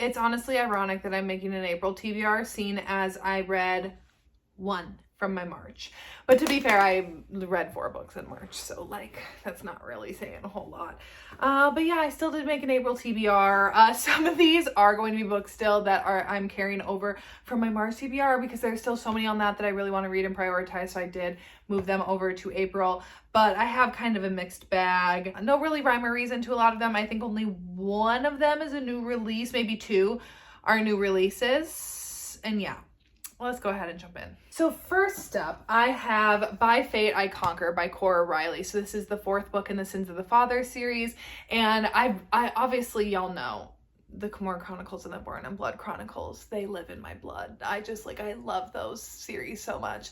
It's honestly ironic that I'm making an April TBR, seeing as I read one from my March. But to be fair, I read 4 books in March, so like that's not really saying a whole lot. But yeah, I still did make an April TBR. Some of these are going to be books still that I'm carrying over from my March TBR because there's still so many on that I really want to read and prioritize, so I did move them over to April. But I have kind of a mixed bag. No really rhyme or reason to a lot of them. I think only one of them is a new release, maybe 2 are new releases. And yeah, let's go ahead and jump in. So first up, I have By Fate I Conquer by Cora Riley. So this is the 4th book in the Sins of the Father series. And I obviously, y'all know the Kimora Chronicles and the Born in Blood Chronicles. They live in my blood. I love those series so much.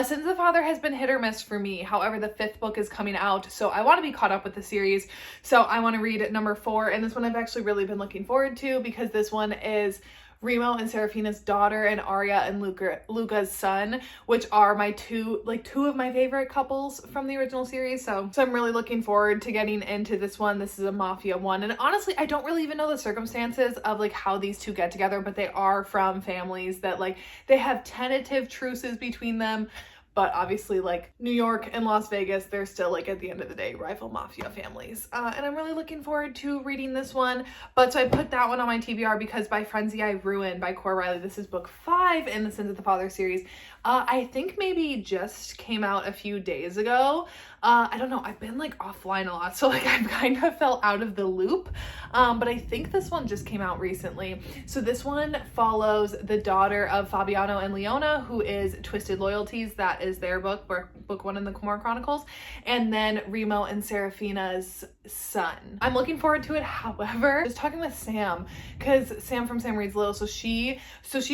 Sins of the Father has been hit or miss for me. However, the 5th book is coming out, so I want to be caught up with the series. So I want to read number 4, and this one I've actually really been looking forward to because this one is Remo and Seraphina's daughter and Arya and Luca's son, which are my two of my favorite couples from the original series. So I'm really looking forward to getting into this one. This is a Mafia one. And honestly, I don't really even know the circumstances of like how these two get together, but they are from families that like they have tentative truces between them. But obviously, like, New York and Las Vegas, they're still, like, at the end of the day, rival mafia families. And I'm really looking forward to reading this one. But so I put that one on my TBR because By Frenzy I Ruin by Cora Riley. This is book 5 in the Sins of the Father series. I think maybe just came out a few days ago. I don't know. I've been, like, offline a lot. So, like, I've kind of fell out of the loop. But I think this one just came out recently. So this one follows the daughter of Fabiano and Leona, who is Twisted Loyalties. That is their book 1 in the Kimora Chronicles, and then Remo and Seraphina's son. I'm looking forward to it. However, I was talking with Sam, because Sam from Sam Reads Little, so she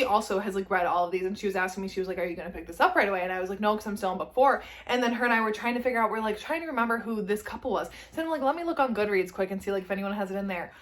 also has like read all of these, and she was asking me, she was like, are you gonna pick this up right away? And I was like, no, because I'm still in book 4. And then her and I were trying to figure out, we're like trying to remember who this couple was. So I'm like, let me look on Goodreads quick and see like if anyone has it in there.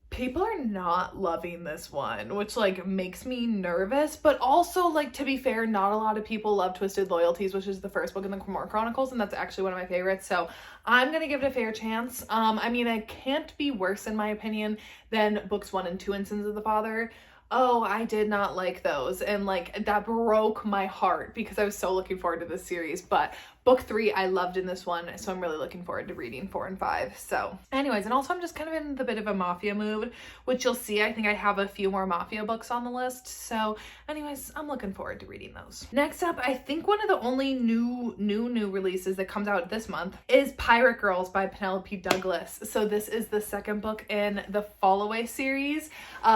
People are not loving this one, which like makes me nervous, but also like, to be fair, not a lot of people love Twisted Loyalties, which is the 1st book in the Kimora Chronicles, and that's actually one of my favorites. So I'm gonna give it a fair chance. I mean, it can't be worse in my opinion than books 1 and 2 in Sins of the Father. Oh, I did not like those, and like that broke my heart because I was so looking forward to this series. But book 3 I loved in this one, so I'm really looking forward to reading 4 and 5. So anyways, and also I'm just kind of in the bit of a Mafia mood, which you'll see. I think I have a few more Mafia books on the list. So anyways, I'm looking forward to reading those. Next up, I think one of the only new releases that comes out this month is Pirate Girls by Penelope Douglas. So this is the 2nd book in the Fallaway series.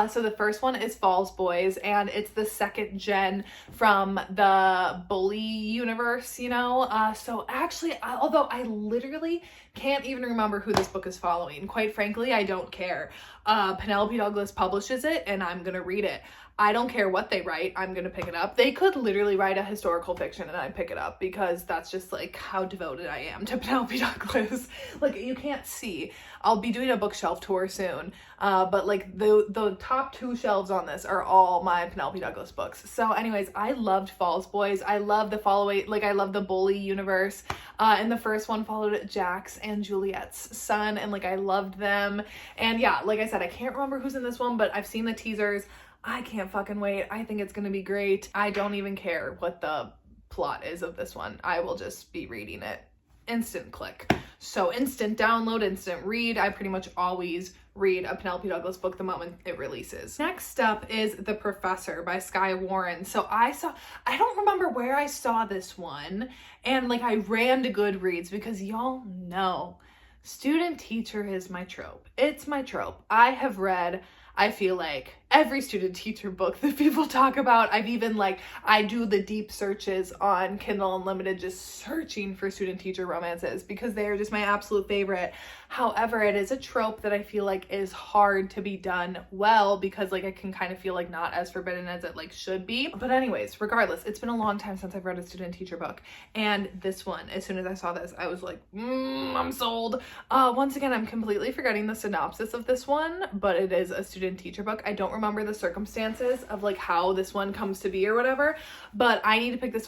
So the 1st one is Falls Boys, and it's the 2nd gen from the Bully universe, you know? So actually, although I literally can't even remember who this book is following, quite frankly, I don't care. Penelope Douglas publishes it, and I'm gonna read it. I don't care what they write, I'm gonna pick it up. They could literally write a historical fiction and I'd pick it up because that's just like how devoted I am to Penelope Douglas. Like, you can't see. I'll be doing a bookshelf tour soon, but like the top 2 shelves on this are all my Penelope Douglas books. So anyways, I loved Falls Boys. I love the I love the Bully universe. And the 1st one followed Jax and Juliet's son, and like I loved them. And yeah, like I said, I can't remember who's in this one, but I've seen the teasers. I can't fucking wait. I think it's gonna be great. I don't even care what the plot is of this one. I will just be reading it. Instant click. So instant download, instant read. I pretty much always read a Penelope Douglas book the moment it releases. Next up is The Professor by Skye Warren. So I don't remember where I saw this one, and like I ran to Goodreads because y'all know student teacher is my trope. It's my trope. I have read, I feel like, every student teacher book that people talk about. I've even like, I do the deep searches on Kindle Unlimited just searching for student teacher romances because they are just my absolute favorite. However, it is a trope that I feel like is hard to be done well because like it can kind of feel like not as forbidden as it like should be. But anyways, regardless, it's been a long time since I've read a student teacher book, and this one, as soon as I saw this, I was like, I'm sold. Once again, I'm completely forgetting the synopsis of this one, but it is a student teacher book. I don't remember the circumstances of like how this one comes to be or whatever, but I need to pick this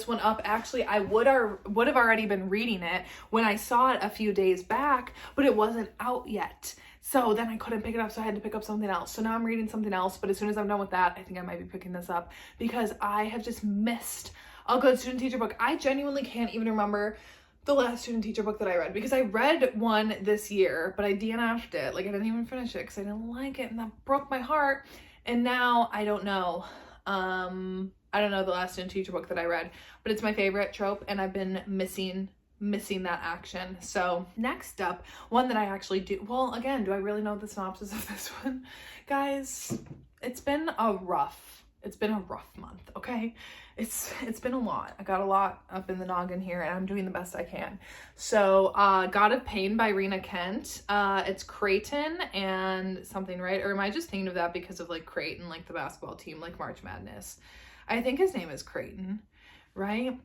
one up. Actually, I would have already been reading it when I saw it a few days back, but it wasn't out yet. So then I couldn't pick it up, so I had to pick up something else. So now I'm reading something else, but as soon as I'm done with that, I think I might be picking this up because I have just missed a good student teacher book. I genuinely can't even remember the last student teacher book that I read, because I read one this year, but I DNF'd it. Like, I didn't even finish it because I didn't like it, and that broke my heart. And now I don't know. I don't know the last student teacher book that I read, but it's my favorite trope, and I've been missing that action. So next up, one that I actually do, well, again, do I really know the synopsis of this one? Guys, it's been a rough month, okay? It's been a lot. I got a lot up in the noggin here, and I'm doing the best I can. So God of Pain by Rena Kent. It's Creighton and something, right? Or am I just thinking of that because of like Creighton, like the basketball team, like March Madness? I think his name is Creighton, right?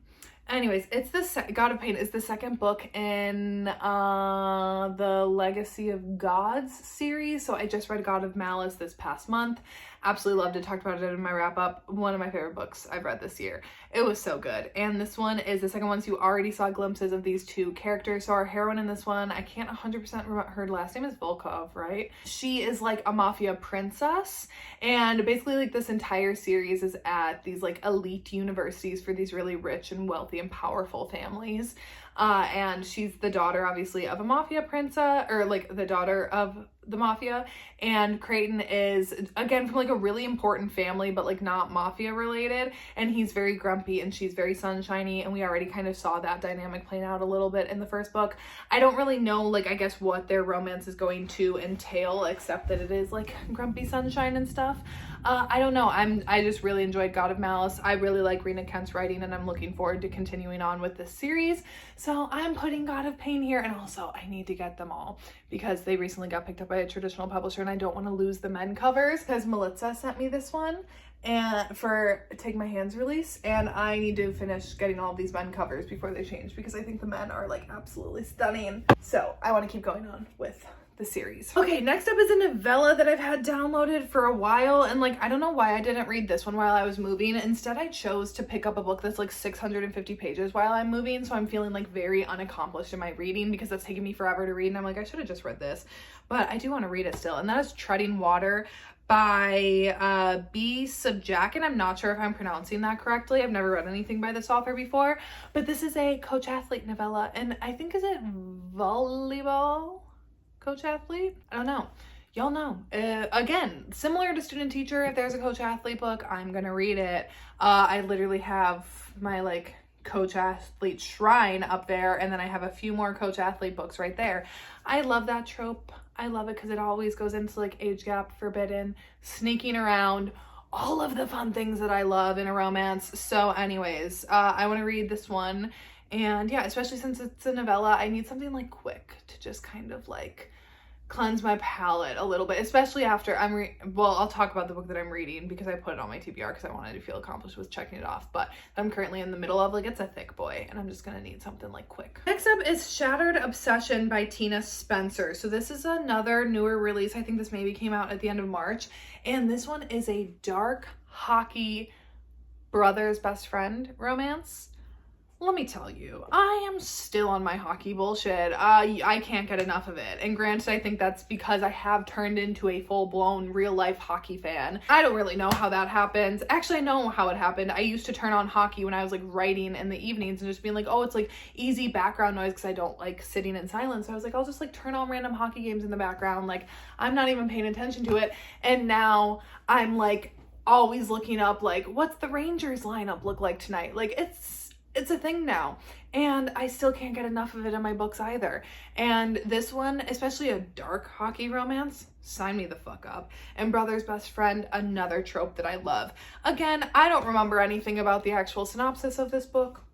Anyways, it's God of Pain is the second book in the Legacy of Gods series. So I just read God of Malice this past month. Absolutely loved it. Talked about it in my wrap up. One of my favorite books I've read this year. It was so good. And this one is the second one, so you already saw glimpses of these two characters. So our heroine in this one, I can't 100% remember, her last name is Volkov, right? She is like a mafia princess, and basically like this entire series is at these like elite universities for these really rich and wealthy and powerful families. And she's the daughter, obviously, of a mafia princess, or like the daughter of the mafia. And Creighton is, again, from like a really important family, but like not mafia related. And he's very grumpy and she's very sunshiny. And we already kind of saw that dynamic playing out a little bit in the first book. I don't really know, like, I guess what their romance is going to entail, except that it is like grumpy sunshine and stuff. I don't know. I just really enjoyed God of Malice. I really like Rena Kent's writing, and I'm looking forward to continuing on with this series. So I'm putting God of Pain here, and also I need to get them all because they recently got picked up by a traditional publisher, and I don't want to lose the men covers because Melissa sent me this one and for Take My Hands release, and I need to finish getting all of these men covers before they change because I think the men are like absolutely stunning. So I want to keep going on with the series. Okay, next up is a novella that I've had downloaded for a while, and like I don't know why I didn't read this one while I was moving. Instead, I chose to pick up a book that's like 650 pages while I'm moving, so I'm feeling like very unaccomplished in my reading because it's taking me forever to read, and I'm like, I should have just read this, but I do want to read it still, and that is Treading Water by B. Subjack, and I'm not sure if I'm pronouncing that correctly. I've never read anything by this author before, but this is a coach athlete novella, and I think, is it volleyball coach athlete? I don't know. Y'all know. Again, similar to student teacher, if there's a coach athlete book, I'm gonna read it. I literally have my like coach athlete shrine up there, and then I have a few more coach athlete books right there. I love that trope. I love it because it always goes into like age gap, forbidden, sneaking around, all of the fun things that I love in a romance. So anyways, I want to read this one, and yeah, especially since it's a novella, I need something like quick to just kind of like cleanse my palate a little bit, especially after well, I'll talk about the book that I'm reading because I put it on my TBR because I wanted to feel accomplished with checking it off, but I'm currently in the middle of, like, it's a thick boy, and I'm just gonna need something like quick. Next up is Shattered Obsession by Tina Spencer. So this is another newer release. I think this maybe came out at the end of March, and this one is a dark hockey brother's best friend romance. Let me tell you, I am still on my hockey bullshit. I can't get enough of it. And granted, I think that's because I have turned into a full-blown real-life hockey fan. I don't really know how that happens. Actually, I know how it happened. I used to turn on hockey when I was like writing in the evenings and just being like, oh, it's like easy background noise because I don't like sitting in silence. So I was like, I'll just like turn on random hockey games in the background. Like, I'm not even paying attention to it. And now I'm like always looking up like, what's the Rangers lineup look like tonight? Like, it's a thing now, and I still can't get enough of it in my books either. And this one, especially a dark hockey romance, sign me the fuck up. And Brother's Best Friend, another trope that I love. Again, I don't remember anything about the actual synopsis of this book.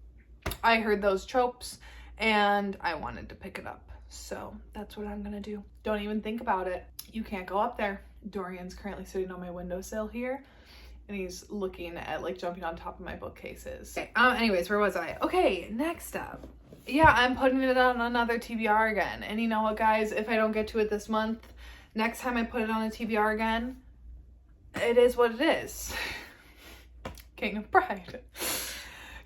I heard those tropes and I wanted to pick it up, so that's what I'm gonna do. Don't even think about it. You can't go up there. Dorian's currently sitting on my windowsill here, and he's looking at like jumping on top of my bookcases. Okay, anyways, where was I? Okay, next up. Yeah, I'm putting it on another TBR again. And you know what, guys? If I don't get to it this month, next time I put it on a TBR again, it is what it is. King of Pride.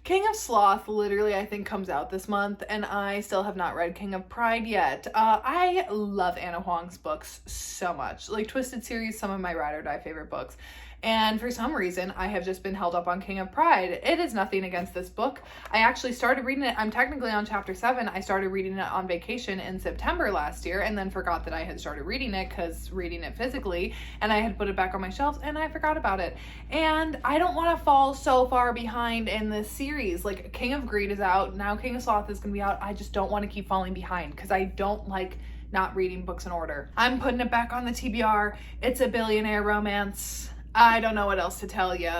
King of Sloth literally I think comes out this month, and I still have not read King of Pride yet. I love Anna Huang's books so much. Like Twisted series, some of my ride or die favorite books. And for some reason, I have just been held up on King of Pride. It is nothing against this book. I actually started reading it. I'm technically on chapter 7. I started reading it on vacation in September last year and then forgot that I had started reading it because reading it physically, and I had put it back on my shelves and I forgot about it. And I don't want to fall so far behind in this series. Like King of Greed is out. Now King of Sloth is going to be out. I just don't want to keep falling behind because I don't like not reading books in order. I'm putting it back on the TBR. It's a billionaire romance. I don't know what else to tell you.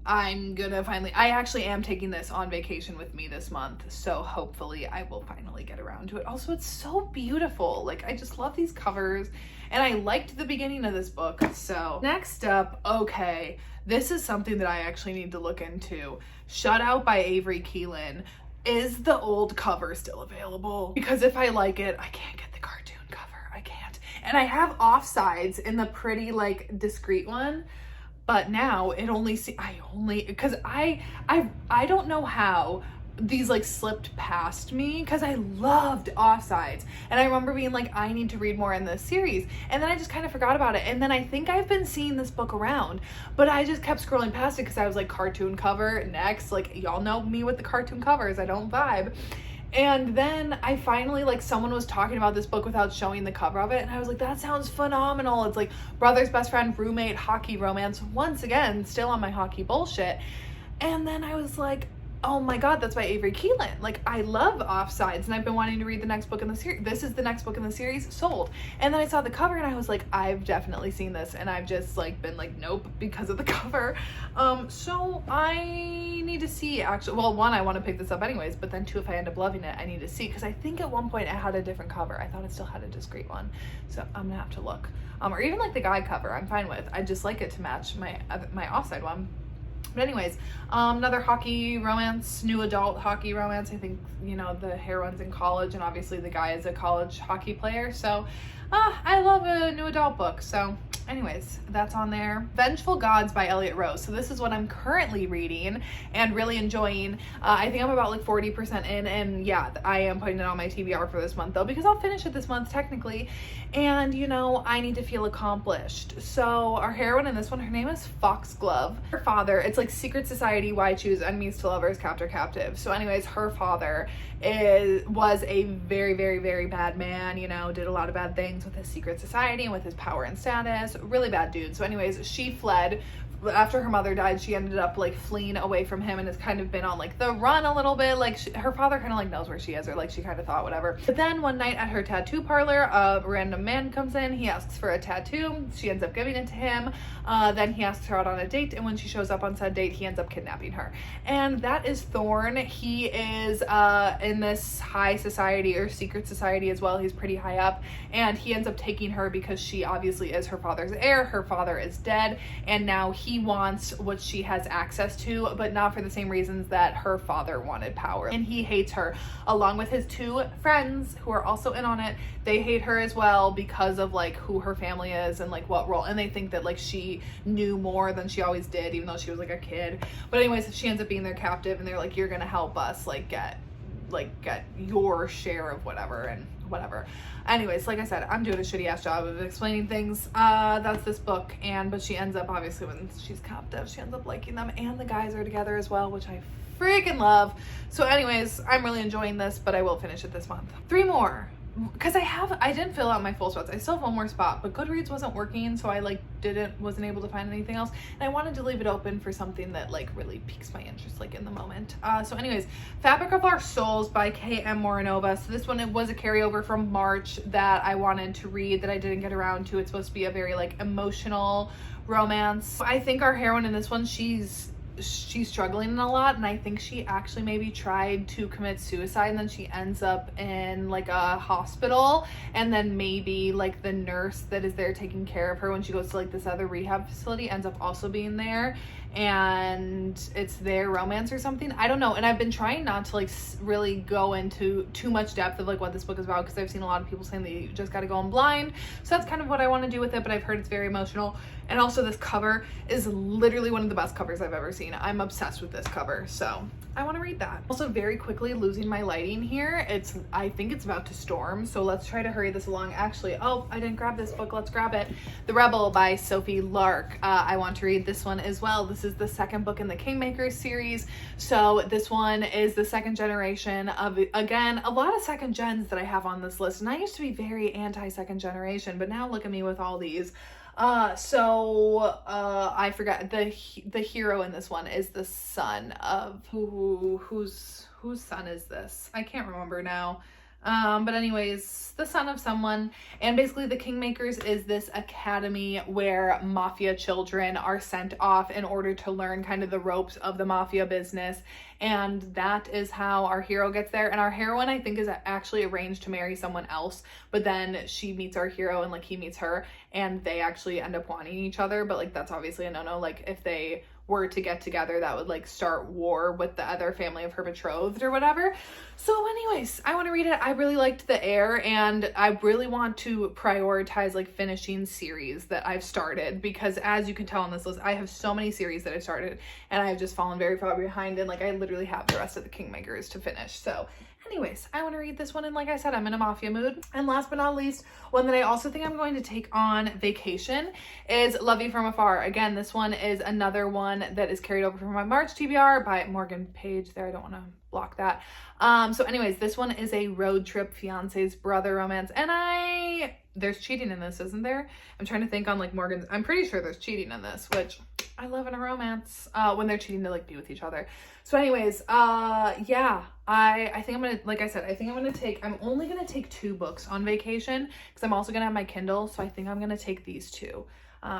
I actually am taking this on vacation with me this month, so hopefully I will finally get around to it. Also, it's so beautiful. Like, I just love these covers, and I liked the beginning of this book. So next up, okay, this is something that I actually need to look into. Shut Out by Avery Keelan. Is the old cover still available? Because if I like it, I can't get the cartoon cover. I can't. And I have offsides in the pretty, like, discreet one. But now it because I don't know how these like slipped past me because I loved Offsides. And I remember being like, I need to read more in this series. And then I just kind of forgot about it. And then I think I've been seeing this book around, but I just kept scrolling past it because I was like, cartoon cover next. Like, y'all know me with the cartoon covers. I don't vibe. And then I finally, like, someone was talking about this book without showing the cover of it, and I was like, that sounds phenomenal. It's like brother's best friend, roommate, hockey romance. Once again, still on my hockey bullshit. And then I was like, oh my god, that's by Avery Keelan. Like, I love Offsides, and I've been wanting to read the next book in the series. This is the next book in the series, sold. And then I saw the cover, and I was like, I've definitely seen this, and I've just, like, been like, nope, because of the cover. So I need to see, actually, well, one, I want to pick this up anyways, but then two, if I end up loving it, I need to see, because I think at one point it had a different cover. I thought it still had a discreet one, so I'm gonna have to look. Or even, like, the guide cover, I'm fine with. I just like it to match my Offside one. But anyways, another hockey romance, new adult hockey romance. I think, you know, the heroine's in college, and obviously the guy is a college hockey player. So I love a new adult book. So anyways, that's on there. Vengeful Gods by Elliot Rose. So this is what I'm currently reading and really enjoying. I think I'm about like 40% in, and yeah, I am putting it on my TBR for this month though, because I'll finish it this month technically. And you know, I need to feel accomplished. So our heroine in this one, her name is Foxglove. Her father, it's like secret society, why choose, enemies to lovers, captor captive. So anyways, her father was a very, very, very bad man, you know, did a lot of bad things with his secret society and with his power and status. Really bad dude. So anyways, she fled. After her mother died, she ended up like fleeing away from him and has kind of been on like the run a little bit. Like her father kind of like knows where she is, or like she kind of thought whatever. But then one night at her tattoo parlor, a random man comes in. He asks for a tattoo. She ends up giving it to him. Then he asks her out on a date, and when she shows up on said date, he ends up kidnapping her. And that is Thorn. He is in this high society or secret society as well. He's pretty high up, and he ends up taking her because she obviously is her father's heir. Her father is dead, and now he wants what she has access to, but not for the same reasons that her father wanted power. And he hates her, along with his two friends who are also in on it. They hate her as well because of like who her family is and like what role, and they think that like she knew more than she always did, even though she was like a kid. But anyways, she ends up being their captive, and they're like, you're gonna help us like get your share of whatever and whatever. Anyways, like I said, I'm doing a shitty ass job of explaining things. That's this book, but she ends up, obviously when she's captive, she ends up liking them, and the guys are together as well, which I freaking love. So anyways, I'm really enjoying this, but I will finish it this month. 3 more, because I didn't fill out my full spots. I still have one more spot, but Goodreads wasn't working, so I like wasn't able to find anything else, and I wanted to leave it open for something that like really piques my interest like in the moment. So anyways, Fabric of Our Souls by K.M. Morinova. So this one, it was a carryover from March that I wanted to read that I didn't get around to. It's supposed to be a very like emotional romance. I think our heroine in this one, she's struggling a lot, and I think she actually maybe tried to commit suicide, and then she ends up in like a hospital, and then maybe like the nurse that is there taking care of her when she goes to like this other rehab facility ends up also being there, and it's their romance or something. I don't know. And I've been trying not to like really go into too much depth of like what this book is about, because I've seen a lot of people saying that you just got to go in blind. So that's kind of what I want to do with it, but I've heard it's very emotional. And also this cover is literally one of the best covers I've ever seen. seen. I'm obsessed with this cover, so I want to read that. Also, very quickly losing my lighting here. I think it's about to storm, so let's try to hurry this along. Actually, oh, I didn't grab this book. Let's grab it. The Rebel by Sophie Lark. I want to read this one as well. This is the second book in the Kingmakers series. So this one is the second generation of, again, a lot of second gens that I have on this list. And I used to be very anti-second generation, but now look at me with all these. I forgot the hero in this one is the son of whose son is this? I can't remember now. But anyways, the son of someone, and basically the Kingmakers is this academy where Mafia children are sent off in order to learn kind of the ropes of the Mafia business. And that is how our hero gets there. And our heroine, I think, is actually arranged to marry someone else, but then she meets our hero and like he meets her and they actually end up wanting each other. But like, that's obviously a no-no. Like if they were to get together, that would like start war with the other family of her betrothed or whatever. So anyways, I want to read it. I really liked the air, and I really want to prioritize like finishing series that I've started, because as you can tell on this list, I have so many series that I started and I've just fallen very far behind, and like I literally have the rest of the Kingmakers to finish. So anyways, I want to read this one, and like I said, I'm in a Mafia mood. And last but not least, one that I also think I'm going to take on vacation is Love You From Afar. Again, this one is another one that is carried over from my March TBR by Morgan Page there. I don't want to block that. So anyways, this one is a road trip fiance's brother romance, and there's cheating in this, isn't there? I'm trying to think on like Morgan's, I'm pretty sure there's cheating in this, which I love in a romance, when they're cheating to like be with each other. So anyways, yeah, I think I'm gonna, like I said, I'm only gonna take 2 books on vacation, because I'm also gonna have my Kindle. So I think I'm gonna take these 2,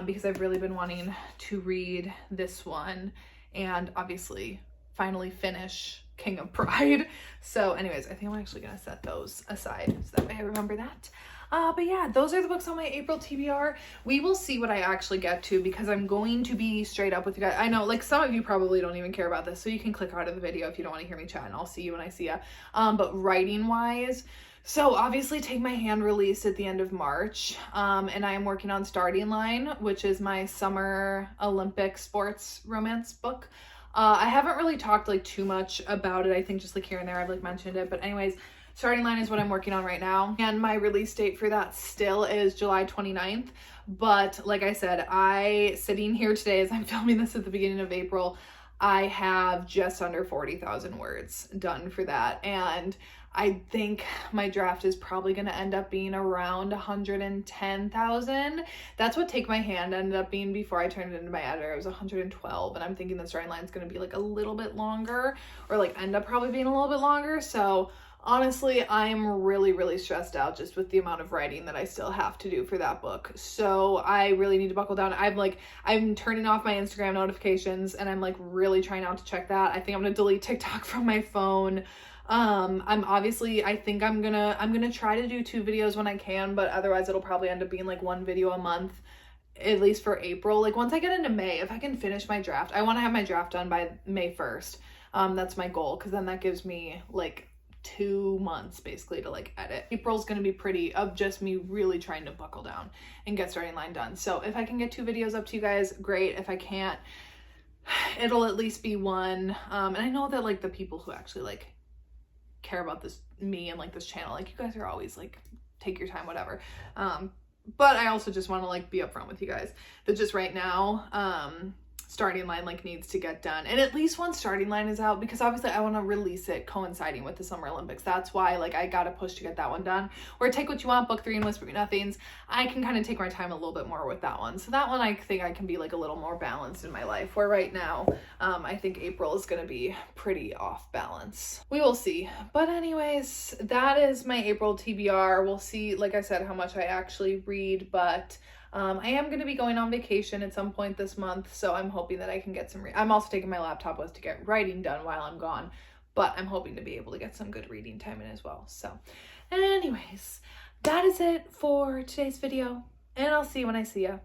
because I've really been wanting to read this one and obviously finally finish King of Pride. So anyways, I think I'm actually gonna set those aside so that way I remember that. But yeah, those are the books on my April TBR. We will see what I actually get to, because I'm going to be straight up with you guys. I know like some of you probably don't even care about this, so you can click out of the video if you don't want to hear me chat, and I'll see you when I see ya. But writing wise, so obviously Take My Hand released at the end of March, and I am working on Starting Line, which is my summer Olympic sports romance book. I haven't really talked like too much about it. I think just like here and there I've like mentioned it, but anyways, Starting Line is what I'm working on right now, and my release date for that still is July 29th. But like I said, sitting here today as I'm filming this at the beginning of April, I have just under 40,000 words done for that, and I think my draft is probably going to end up being around 110,000. That's what Take My Hand ended up being before I turned it into my editor. It was 112, and I'm thinking the Starting Line is going to be like a little bit longer, or like end up probably being a little bit longer. So honestly, I'm really, really stressed out just with the amount of writing that I still have to do for that book. So I really need to buckle down. I'm turning off my Instagram notifications, and I'm like really trying not to check that. I think I'm gonna delete TikTok from my phone. I think I'm gonna try to do 2 videos when I can, but otherwise it'll probably end up being like 1 video a month, at least for April. Like once I get into May, if I can finish my draft, I want to have my draft done by May 1st. That's my goal, because then that gives me like 2 months basically to like edit. April's gonna be pretty of just me really trying to buckle down and get Starting Line done. So if I can get 2 videos up to you guys, great. If I can't, it'll at least be 1. And I know that like the people who actually like care about me and like this channel, like you guys are always like, take your time, whatever. But I also just want to like be upfront with you guys that just right now, Starting Line like needs to get done, and at least once Starting Line is out, because obviously I want to release it coinciding with the Summer Olympics. That's why like I gotta push to get that one done. Or Take What You Want, book 3 and Whisper Me Nothings, I can kind of take my time a little bit more with that one. So that one I think I can be like a little more balanced in my life, where right now I think April is gonna be pretty off balance. We will see. But anyways, that is my April TBR. We'll see, like I said, how much I actually read, but I am going to be going on vacation at some point this month, so I'm hoping that I can get some I'm also taking my laptop with to get writing done while I'm gone, but I'm hoping to be able to get some good reading time in as well. So anyways, that is it for today's video, and I'll see you when I see ya.